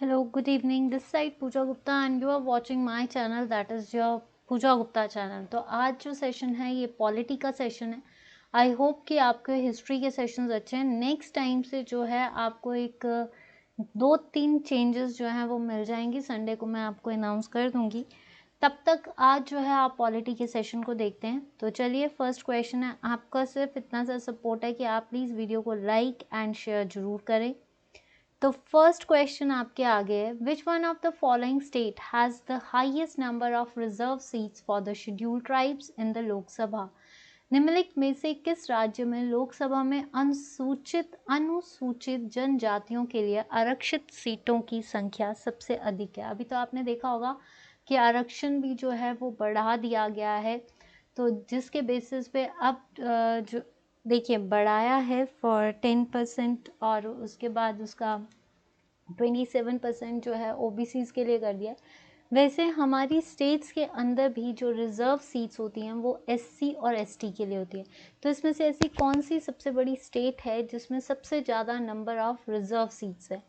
Hello, good evening. This side Pooja Gupta and you are watching my channel that is your Puja Gupta channel. तो आज जो session है ये polity का session है। आई होप कि आपके हिस्ट्री के सेशंस अच्छे हैं। नेक्स्ट टाइम से जो है आपको एक 2-3 चेंजेस जो हैं वो मिल जाएंगी। संडे को मैं आपको अनाउंस कर दूंगी। तब तक आज जो है आप पॉलिटी के सेशन को देखते हैं। तो चलिए फर्स्ट क्वेश्चन है, आपका सिर्फ इतना सा सपोर्ट है कि आप प्लीज़ वीडियो को लाइक एंड शेयर ज़रूर करें। तो फर्स्ट क्वेश्चन आपके आगे है, which one of the following state has the highest number of reserve seats for the scheduled tribes in the Lok Sabha. निम्नलिखित में से किस राज्य में लोकसभा में अनुसूचित जनजातियों के लिए आरक्षित सीटों की संख्या सबसे अधिक है। अभी तो आपने देखा होगा कि आरक्षण भी जो है वो बढ़ा दिया गया है, तो जिसके बेसिस पे अब जो देखिए बढ़ाया है फॉर 10% और उसके बाद उसका 27% जो है ओबीसीज के लिए कर दिया है। वैसे हमारी स्टेट्स के अंदर भी जो रिजर्व सीट्स होती हैं वो एससी और एसटी के लिए होती है। तो इसमें से ऐसी कौन सी सबसे बड़ी स्टेट है जिसमें सबसे ज़्यादा नंबर ऑफ रिजर्व सीट्स है?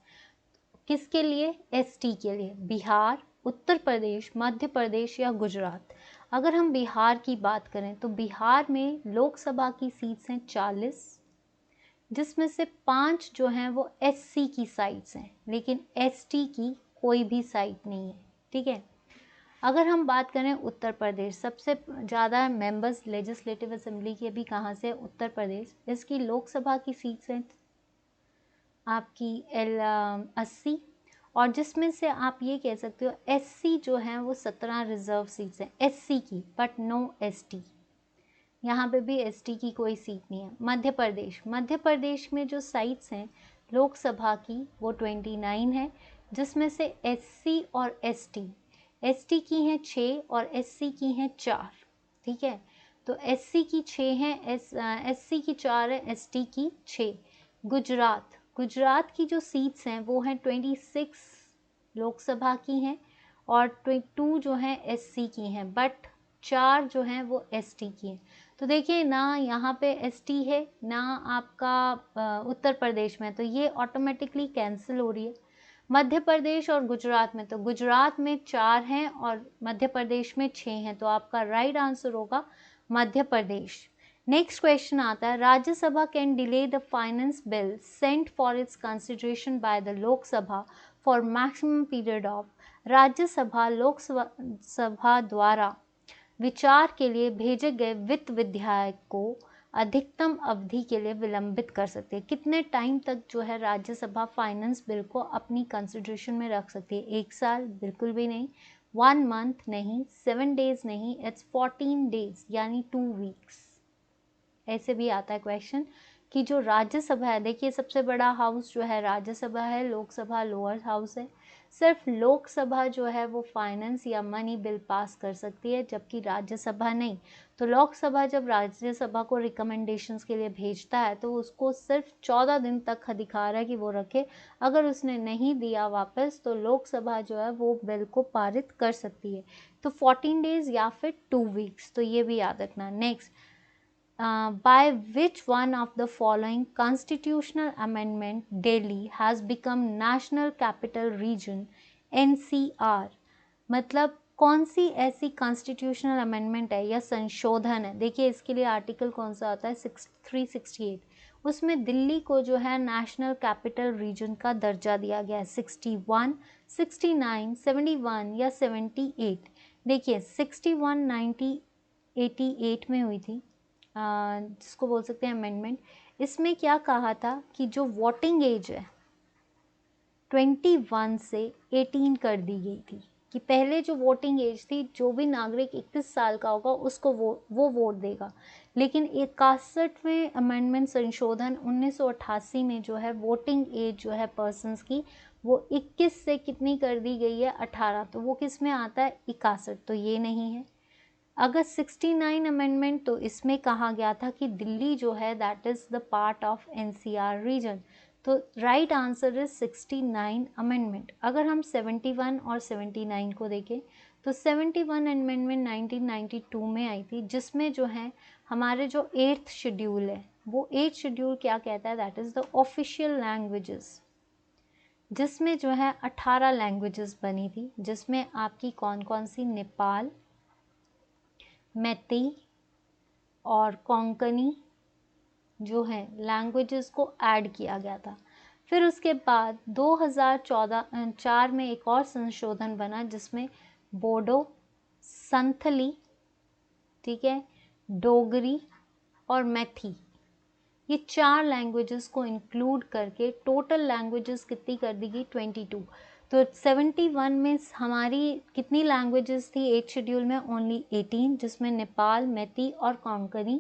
किसके लिए? एसटी के लिए। बिहार, उत्तर प्रदेश, मध्य प्रदेश या गुजरात? अगर हम बिहार की बात करें तो बिहार में लोकसभा की सीट्स हैं 40, जिसमें से 5 जो हैं वो एससी की साइट्स हैं, लेकिन एसटी की कोई भी साइट नहीं है। ठीक है। अगर हम बात करें उत्तर प्रदेश, सबसे ज़्यादा मेंबर्स लेजिस्लेटिव असेंबली के भी कहाँ से? उत्तर प्रदेश। इसकी लोकसभा की सीट्स हैं आपकी 80, और जिसमें से आप ये कह सकते हो एससी जो हैं वो 17 रिजर्व सीट्स हैं एससी की, बट नो एसटी। यहाँ पे भी एसटी की कोई सीट नहीं है। मध्य प्रदेश में जो साइट्स हैं लोकसभा की वो 29 है, जिसमें से एससी और एसटी की हैं 6 और एससी की हैं 4। ठीक है। तो एससी की 6 हैं, एससी की 4 है, एसटी की 6। गुजरात की जो सीट्स हैं वो हैं 26 लोकसभा की हैं और 22 जो हैं एससी की हैं, बट 4 जो हैं वो एसटी की हैं। तो देखिए ना यहाँ पे एसटी है ना आपका उत्तर प्रदेश में, तो ये ऑटोमेटिकली कैंसिल हो रही है। मध्य प्रदेश और गुजरात में, तो गुजरात में 4 हैं और मध्य प्रदेश में 6 हैं, तो आपका राइट आंसर होगा मध्य प्रदेश। नेक्स्ट क्वेश्चन आता है, Rajya Sabha can delay the finance bill sent for its consideration by the Lok Sabha for maximum period of. Rajya Sabha Lok Sabha द्वारा विचार के लिए भेजे गए वित्त विधेयक को अधिकतम अवधि के लिए विलंबित कर सकते हैं। कितने टाइम तक जो है राज्यसभा फाइनेंस बिल को अपनी कंसिडरेशन में रख सकती है? 1 साल? बिल्कुल भी नहीं। 1 मंथ नहीं, 7 डेज नहीं, इट्स 14 डेज यानी 2 वीक्स। ऐसे भी आता है क्वेश्चन कि जो राज्यसभा है, देखिए सबसे बड़ा हाउस जो है राज्यसभा है, लोकसभा लोअर हाउस है। सिर्फ लोकसभा जो है वो फाइनेंस या मनी बिल पास कर सकती है, जबकि राज्यसभा नहीं। तो लोकसभा जब राज्यसभा को रिकमेंडेशंस के लिए भेजता है तो उसको सिर्फ 14 दिन तक अधिकार है कि वो रखे। अगर उसने नहीं दिया वापस तो लोकसभा जो है वो बिल को पारित कर सकती है। तो 14 डेज या फिर 2 वीक्स, तो ये भी याद रखना। Next, by which one of the following constitutional amendment Delhi has become National Capital Region NCR? मतलब कौन सी ऐसी कॉन्स्टिट्यूशनल अमेंडमेंट है या संशोधन है? देखिए इसके लिए आर्टिकल कौन सा आता है? 368। उसमें दिल्ली को जो है नेशनल कैपिटल रीजन का दर्जा दिया गया है। 61, 69, 71 या 78? देखिए 61 1988 में हुई थी, जिसको बोल सकते हैं अमेंडमेंट। इसमें क्या कहा था कि जो वोटिंग एज है 21 से 18 कर दी गई थी, कि पहले जो वोटिंग एज थी जो भी नागरिक 31 साल का होगा उसको वो वोट देगा। लेकिन 61वें अमेंडमेंट संशोधन 1988 में जो है वोटिंग एज जो है पर्सन्स की वो 21 से कितनी कर दी गई है? 18। तो वो किस में आता है? 61। तो ये नहीं है। अगर 69 अमेंडमेंट, तो इसमें कहा गया था कि दिल्ली जो है that is the part of NCR region. तो राइट आंसर इज 69 अमेंडमेंट। अगर हम 71 और 79 को देखें तो 71 अमेंडमेंट 1992 में आई थी, जिसमें जो है हमारे जो 8th शेड्यूल है वो 8th शेड्यूल क्या कहता है? That is the official languages. जिसमें जो है 18 लैंग्वेजेस बनी थी, जिसमें आपकी कौन कौन सी, नेपाल, मैती और कोंकणी जो है लैंग्वेजेस को ऐड किया गया था। फिर उसके बाद 2014 में एक और संशोधन बना जिसमें बोडो, संथली, ठीक है, डोगरी और मैथी, ये 4 लैंग्वेजेस को इंक्लूड करके टोटल लैंग्वेजेस कितनी कर दी गई, 22। तो 71 में हमारी कितनी लैंग्वेजेस थी 8th शेड्यूल में, ओनली 18, जिसमें नेपाल, मैती और कोंकणी,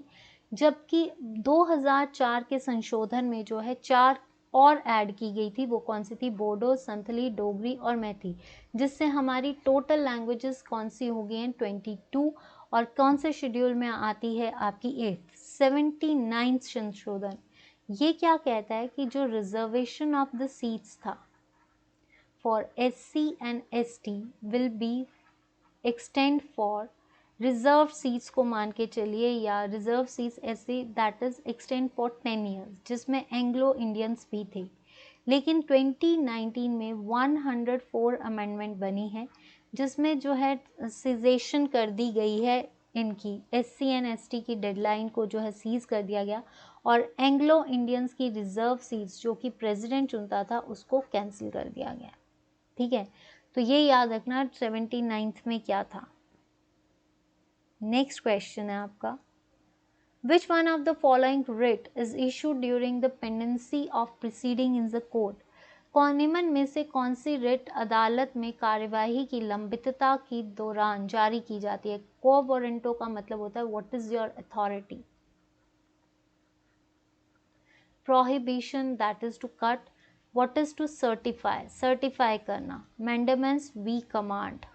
जबकि 2004 के संशोधन में जो है 4 और ऐड की गई थी। वो कौन सी थी, बोडो, संथली, डोगरी और मैथी, जिससे हमारी टोटल लैंग्वेजेस कौन सी हो गई हैं, 22। और कौन से शेड्यूल में आती है आपकी 8th, 79 संशोधन। ये क्या कहता है कि जो रिजर्वेशन ऑफ द सीट्स था for SC and ST will be extend for reserve seats को मान के चलिए, या रिजर्व सीट्स ऐसे that is extend for 10 years, जिसमें एंग्लो इंडियंस भी थे। लेकिन 2019 में 104 अमेंडमेंट बनी है, जिसमें जो है सीजेशन कर दी गई है इनकी, SC एंड ST की डेडलाइन को जो है सीज कर दिया गया, और एंग्लो इंडियंस की रिजर्व सीट्स जो कि प्रेसिडेंट चुनता था उसको कैंसिल कर दिया गया। ठीक है, तो ये याद रखना 79th में क्या था। नेक्स्ट क्वेश्चन है आपका, Which one of the following writ is issued during the pendency of proceeding in the court? निम्न में से कौन सी रिट अदालत में कार्यवाही की लंबितता के दौरान जारी की जाती है? को वारंटो का मतलब होता है what is your authority. Prohibition that is to cut, what is to certify, certify करना, मैंडेमेंट्स वी कमांड।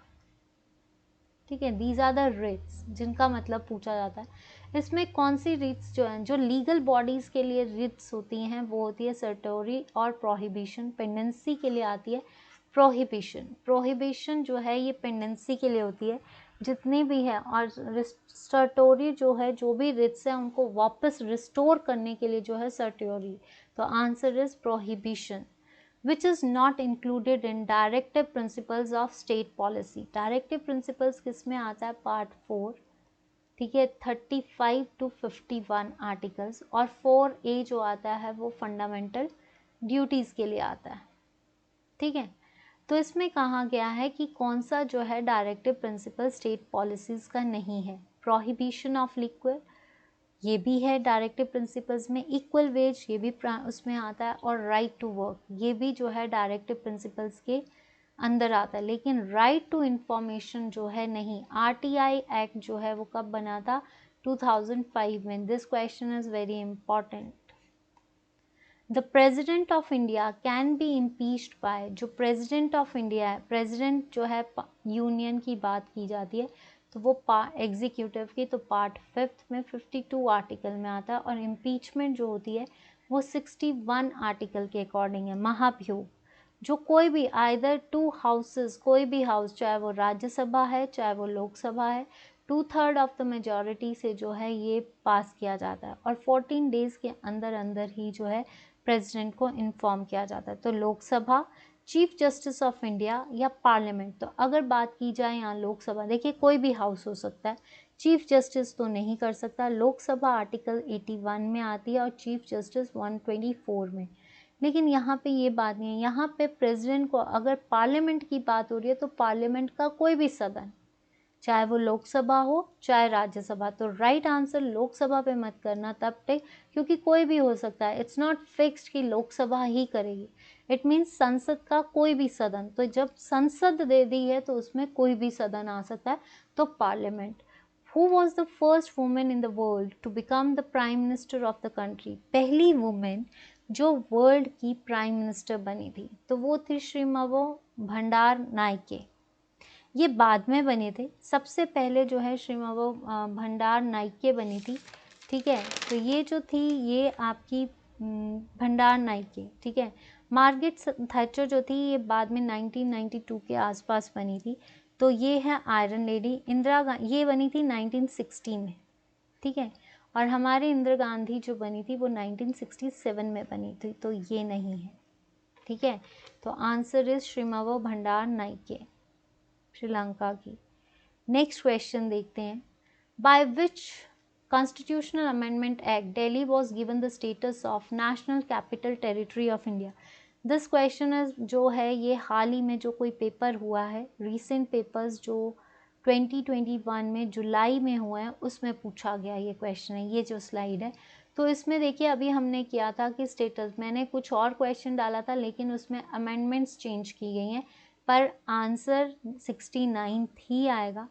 ठीक है, दीज आर द रिट्स जिनका मतलब पूछा जाता है। इसमें कौन सी रिट्स जो हैं, जो लीगल बॉडीज के लिए रिट्स होती हैं वो होती है सर्टोरी और प्रोहिबिशन। पेंडेंसी के लिए आती है प्रोहिबिशन। प्रोहिबिशन जो है ये पेंडेंसी के लिए होती है जितनी भी है, और सर्टोरी जो है जो भी रिट्स है उनको वापस रिस्टोर करने के लिए जो है सर्टोरी। तो answer is prohibition. which is not included in directive principles of state policy। directive principles किस में आता है, पार्ट 4, ठीक है, 35 to 51 आर्टिकल्स, और 4A जो आता है वो फंडामेंटल ड्यूटीज के लिए आता है। ठीक है, तो इसमें कहा गया है कि कौन सा जो है डायरेक्टिव प्रिंसिपल स्टेट पॉलिसीज का नहीं है। प्रोहिबिशन ऑफ लिक्विड ये भी है डायरेक्टिव प्रिंसिपल्स में, इक्वल वेज ये भी उसमें आता है, और राइट टू वर्क ये भी जो है डायरेक्टिव प्रिंसिपल्स के अंदर आता है। लेकिन राइट टू इंफॉर्मेशन जो है नहीं। RTI एक्ट जो है वो कब बना था, 2005 में। This question is very important. The president of India can be impeached by, जो प्रेजिडेंट ऑफ इंडिया है, प्रेजिडेंट जो है यूनियन की बात की जाती है तो वो एग्जीक्यूटिव की, तो पार्ट 5 में 52 आर्टिकल में आता है, और इम्पीचमेंट जो होती है वो 61 आर्टिकल के अकॉर्डिंग है। महाभियोग, जो कोई भी आइदर 2 हाउसेस, कोई भी हाउस, चाहे वो राज्यसभा है चाहे वो लोकसभा है, 2/3 ऑफ द मेजॉरिटी से जो है ये पास किया जाता है, और 14 डेज के अंदर अंदर ही जो है प्रेसिडेंट को इन्फॉर्म किया जाता है। तो Lok Sabha, chief justice of India या पार्लियामेंट। तो अगर बात की जाए यहाँ लोकसभा, देखिए कोई भी हाउस हो सकता है, चीफ जस्टिस तो नहीं कर सकता। लोकसभा आर्टिकल 81 में आती है और चीफ जस्टिस 124 में। लेकिन यहाँ पे ये बात नहीं है, यहाँ पे प्रेसिडेंट को, अगर पार्लियामेंट की बात हो रही है तो पार्लियामेंट का कोई भी सदन, चाहे वो लोकसभा हो चाहे राज्यसभा, तो राइट आंसर लोकसभा पे मत करना तब तक, क्योंकि कोई भी हो सकता है। इट्स नॉट फिक्स्ड कि लोकसभा ही करेगी, इट मीन्स संसद का कोई भी सदन। तो जब संसद दे दी है तो उसमें कोई भी सदन आ सकता है, तो parliament. Who was the first women in the world to become the prime minister of the country? पहली वुमेन जो वर्ल्ड की प्राइम मिनिस्टर बनी थी तो वो थी श्रीमती भंडार नायके। ये बाद में बने थे, सबसे पहले जो है श्रीमती भंडार नायके बनी थी। ठीक है, तो ये जो थी ये आपकी भंडार नायके। ठीक है, मार्गरेट थैचर जो थी ये बाद में 1992 के आसपास बनी थी। तो ये है आयरन लेडी। इंदिरा गांधी ये बनी थी 1960 में। ठीक है, और हमारे इंदिरा गांधी जो बनी थी वो 1967 में बनी थी, तो ये नहीं है। ठीक है, तो आंसर इज श्रीमव भंडार नाइके, श्रीलंका की। नेक्स्ट क्वेश्चन देखते हैं, by which constitutional amendment act Delhi was given the status of national capital territory of India. This question is जो है ये हाल ही में जो कोई पेपर हुआ है, रिसेंट पेपर्स जो 2021 में जुलाई में हुए हैं उसमें पूछा गया ये क्वेश्चन है, ये जो स्लाइड है। तो इसमें देखिए अभी हमने किया था कि स्टेटस, मैंने कुछ और क्वेश्चन डाला था लेकिन उसमें अमेंडमेंट्स चेंज की गई हैं, पर आंसर 69 ही आएगा।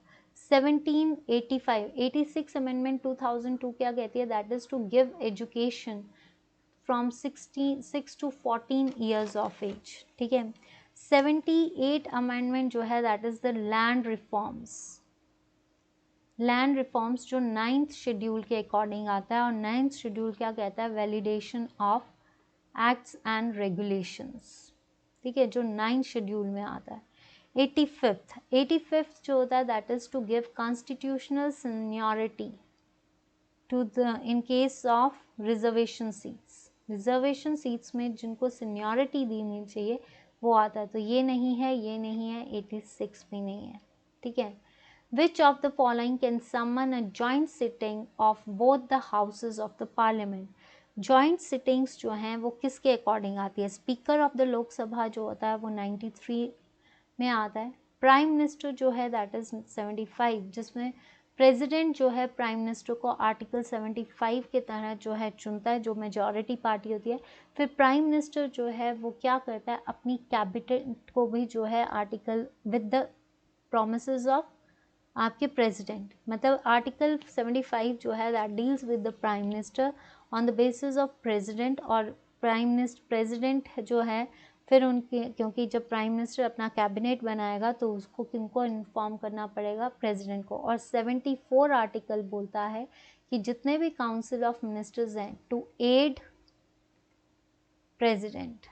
1785 86 अमेंडमेंट 2002 क्या कहती है, that is to give education from 6 to 14 years of age, ठीक है। 78 अमेंडमेंट जो है that is the land reforms, land reforms जो 9th शेड्यूल के अकॉर्डिंग आता है, और 9th शेड्यूल क्या कहता है, validation of acts and regulations, ठीक है, जो 9th शेड्यूल में आता है। 85th जो होता है that is to give constitutional seniority to the in case of reservation seats, reservation seats में जिनको सीनियरिटी देनी चाहिए वो आता है, तो ये नहीं है, ये नहीं है, 86 भी नहीं है, ठीक है। Which of the following can summon a joint sitting of both the houses of the parliament? Joint sittings जो हैं वो किसके अकॉर्डिंग आती है, स्पीकर ऑफ द लोकसभा जो होता है वो 93 में आता है, प्राइम मिनिस्टर जो है दैट इज 75, जिसमें प्रेसिडेंट जो है प्राइम मिनिस्टर को आर्टिकल 75 के तहत जो है चुनता है, जो मेजॉरिटी पार्टी होती है। फिर प्राइम मिनिस्टर जो है वो क्या करता है, अपनी कैबिनेट को भी जो है article with the promises of आपके प्रेसिडेंट, मतलब आर्टिकल 75 जो है that deals with the prime minister on the basis of president, और प्राइम मिनिस्टर प्रेसिडेंट जो है फिर उनके, क्योंकि जब प्राइम मिनिस्टर अपना कैबिनेट बनाएगा तो उसको किनको इन्फॉर्म करना पड़ेगा, प्रेसिडेंट को। और 74 आर्टिकल बोलता है कि जितने भी काउंसिल ऑफ मिनिस्टर्स हैं to aid president,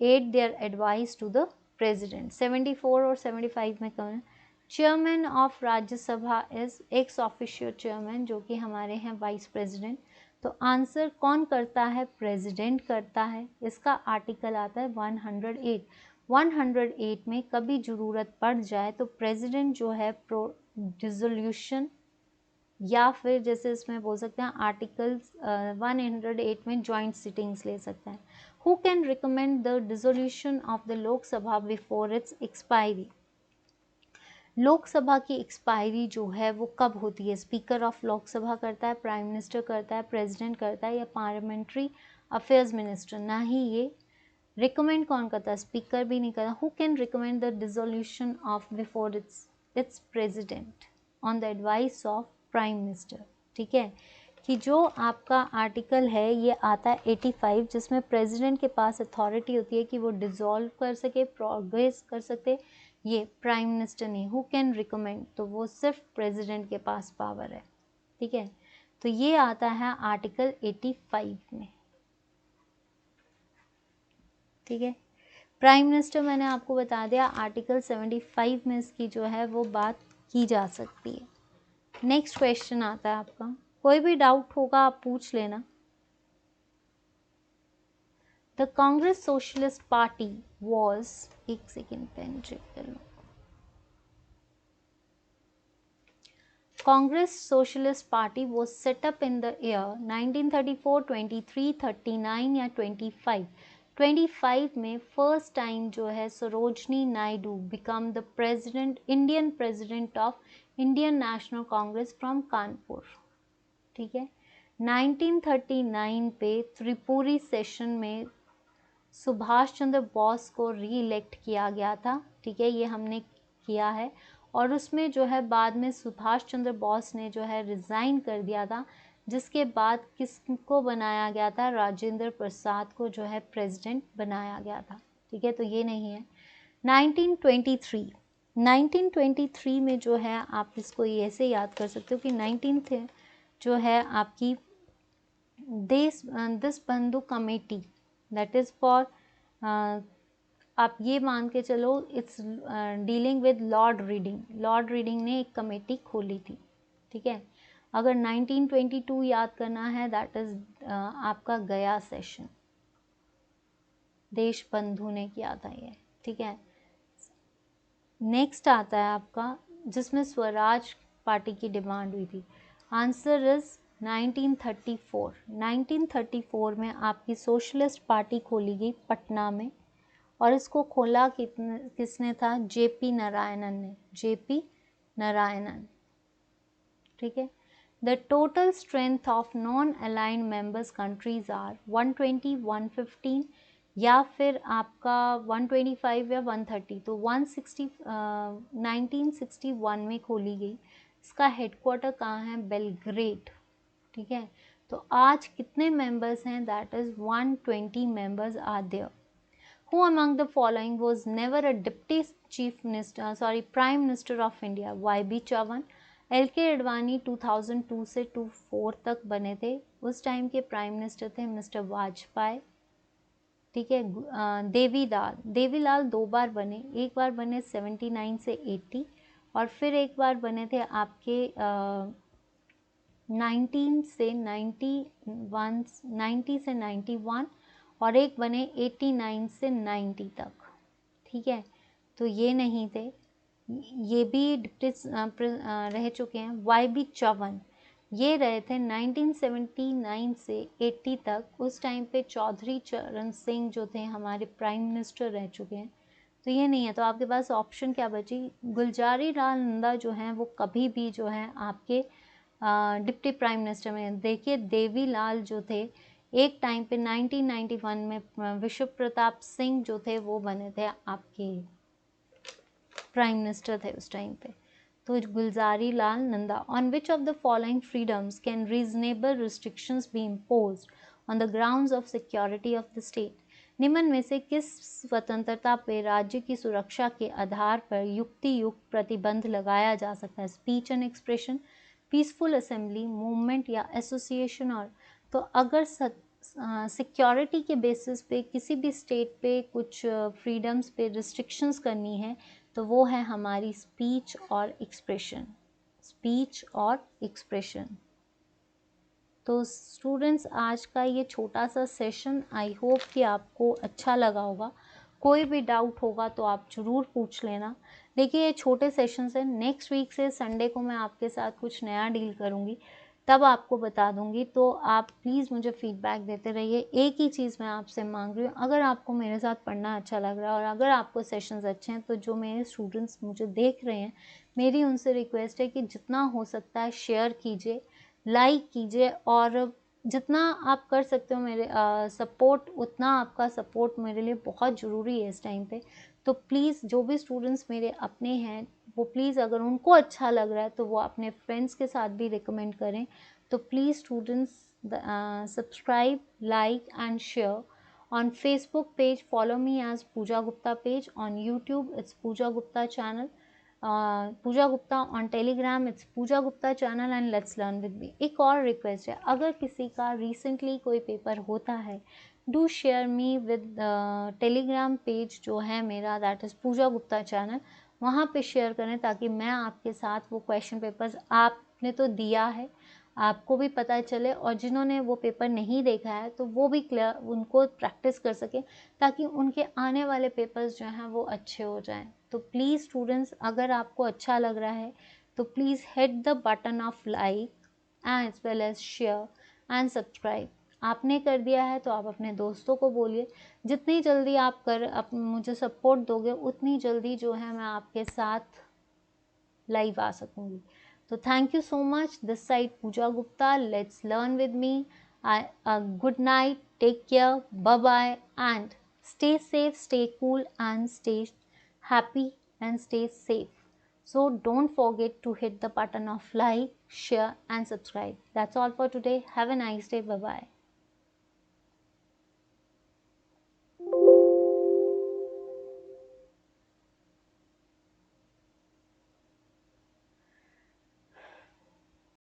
aid their advice to the president. 74 और 75 में कौन है, chairman of Rajya Sabha is ex officio chairman, जो कि हमारे हैं वाइस प्रेसिडेंट। तो आंसर कौन करता है, प्रेसिडेंट करता है। इसका आर्टिकल आता है 108। 108 में कभी ज़रूरत पड़ जाए तो प्रेसिडेंट जो है प्रो डिसोल्यूशन, या फिर जैसे इसमें बोल सकते हैं आर्टिकल 108 में जॉइंट सिटिंग्स ले सकते हैं। Who can recommend the dissolution of the Lok Sabha before it's expiry. Lok Sabha की एक्सपायरी जो है वो कब होती है, स्पीकर ऑफ लोकसभा करता है, प्राइम मिनिस्टर करता है, प्रेसिडेंट करता है, या पार्लियामेंट्री अफेयर्स मिनिस्टर। ना ही ये रिकमेंड कौन करता है, स्पीकर भी नहीं करता। Who can recommend the dissolution of before it's president on the advice of prime minister, ठीक है। कि जो आपका आर्टिकल है ये आता है 85, जिसमें प्रेसिडेंट के पास अथॉरिटी होती है कि वो डिसॉल्व कर सके, प्रोग्रेस कर सकते, ये प्राइम मिनिस्टर नहीं। हु कैन रिकमेंड, तो वो सिर्फ प्रेसिडेंट के पास पावर है, ठीक है। तो ये आता है आर्टिकल 85 में, ठीक है। प्राइम मिनिस्टर मैंने आपको बता दिया, आर्टिकल 75 में इसकी जो है वो बात की जा सकती है। नेक्स्ट क्वेश्चन आता है आपका, कोई भी डाउट होगा आप पूछ लेना। The Congress socialist party was, एक सेकेंड पेन चेक कर लो। Congress Socialist Party was set up in the year 1934, 23, 39 या 25। 25 में फर्स्ट टाइम जो है Sarojini Naidu become the president, Indian president of Indian national Congress from Kanpur, ठीक है। 1939 पे त्रिपुरी सेशन में सुभाष चंद्र बोस को री इलेक्ट किया गया था, ठीक है, ये हमने किया है। और उसमें जो है बाद में सुभाष चंद्र बोस ने जो है रिज़ाइन कर दिया था, जिसके बाद किसको बनाया गया था, राजेंद्र प्रसाद को जो है प्रेसिडेंट बनाया गया था, ठीक है। तो ये नहीं है। 1923 में जो है आप इसको ऐसे याद कर सकते हो कि 19 जो है आपकी दिस बंधु कमेटी, दैट इज़ फॉर, आप ये मान के चलो it's dealing with Lord reading. Lord reading ने एक कमेटी खोली थी, ठीक है। अगर 1922 याद करना है दैट इज़ आपका गया सेशन, देश बंधु ने किया था ये, ठीक है। नेक्स्ट आता है आपका जिसमें स्वराज पार्टी की डिमांड हुई थी। Answer is 1934। 1934 में आपकी सोशलिस्ट पार्टी खोली गई पटना में, और इसको खोला किसने था? जेपी नारायणन ने, जेपी नारायणन, ठीक है। The total strength of non aligned members countries are 120, 115 या फिर आपका 125 या 130। तो 160 1961 में खोली गई। इसका हेडक्वार्टर कहाँ है? बेलग्रेड, ठीक है। तो आज कितने मेंबर्स हैं? That is 120 members are there. Who among the following was never a deputy prime minister of India? YB Chavan, LK Advani 2002 से 2004 तक बने थे, उस टाइम के प्राइम मिनिस्टर थे मिस्टर वाजपेयी, ठीक है। देवीलाल 2 बार बने, एक बार बने 79 से 80 और फिर एक बार बने थे आपके 19 से 91, 90 से 91 और एक बने 89 से 90 तक, ठीक है। तो ये नहीं थे, ये भी डिप्टी रह चुके हैं। YB चौहान ये रहे थे 1979 से 80 तक, उस टाइम पे चौधरी चरण सिंह जो थे हमारे प्राइम मिनिस्टर रह चुके हैं। तो ये नहीं है, तो आपके पास ऑप्शन क्या बची? गुलजारी लाल नंदा जो हैं वो कभी भी जो है आपके डिप्टी प्राइम मिनिस्टर में। देखिए देवीलाल जो थे एक टाइम पे 1991 में विश्व प्रताप सिंह जो थे वो बने थे आपके प्राइम मिनिस्टर थे उस टाइम पे। तो Gulzari Lal Nanda. On which of the following freedoms can reasonable restrictions be imposed on the grounds of security of the state? निम्न में से किस स्वतंत्रता पे राज्य की सुरक्षा के आधार पर युक्ति युक्त प्रतिबंध लगाया जा सकता है? Speech and expression, peaceful assembly, movement या एसोसिएशन। और तो अगर सिक्योरिटी के बेसिस पे किसी भी स्टेट पे कुछ फ्रीडम्स पे रिस्ट्रिक्शंस करनी है तो वो है हमारी स्पीच और एक्सप्रेशन, स्पीच और एक्सप्रेशन। तो स्टूडेंट्स आज का ये छोटा सा सेशन आई होप कि आपको अच्छा लगा होगा। कोई भी डाउट होगा तो आप ज़रूर पूछ लेना। देखिए ये छोटे सेशन से नेक्स्ट वीक से संडे को मैं आपके साथ कुछ नया डील करूँगी, तब आपको बता दूंगी। तो आप प्लीज़ मुझे फीडबैक देते रहिए। एक ही चीज़ मैं आपसे मांग रही हूँ, अगर आपको मेरे साथ पढ़ना अच्छा लग रहा है और अगर आपको सेशंस अच्छे हैं तो जो मेरे स्टूडेंट्स मुझे देख रहे हैं, मेरी उनसे रिक्वेस्ट है कि जितना हो सकता है शेयर कीजिए, लाइक कीजिए और जितना आप कर सकते हो मेरे सपोर्ट, उतना आपका सपोर्ट मेरे लिए बहुत ज़रूरी है इस टाइम पे। तो प्लीज़ जो भी स्टूडेंट्स मेरे अपने हैं वो प्लीज़ अगर उनको अच्छा लग रहा है तो वो अपने फ्रेंड्स के साथ भी रिकमेंड करें। तो please students subscribe, like and share. On Facebook page, follow me as Pooja Gupta page. On YouTube, it's Pooja Gupta channel. Pooja Gupta on Telegram, it's Pooja Gupta channel and let's learn with me. एक और request है, अगर किसी का recently कोई paper होता है do share me with Telegram page जो है मेरा, that is Pooja Gupta channel, वहाँ पे शेयर करें ताकि मैं आपके साथ वो क्वेश्चन पेपर्स आपने तो दिया है आपको भी पता चले और जिन्होंने वो पेपर नहीं देखा है तो वो भी क्लियर उनको प्रैक्टिस कर सके ताकि उनके आने वाले पेपर्स जो हैं वो अच्छे हो जाएं। तो प्लीज़ स्टूडेंट्स अगर आपको अच्छा लग रहा है तो please hit the button of like as well as share and subscribe. आपने कर दिया है तो आप अपने दोस्तों को बोलिए। जितनी जल्दी आप मुझे सपोर्ट दोगे उतनी जल्दी जो है मैं आपके साथ लाइव आ सकूंगी। तो thank you so much. This side Pooja Gupta, let's learn with me. Good night, take care, bye bye and stay safe, stay cool and stay happy and stay safe. So don't forget to hit the button of like, share and subscribe. That's all for today. Have a nice day. Bye bye.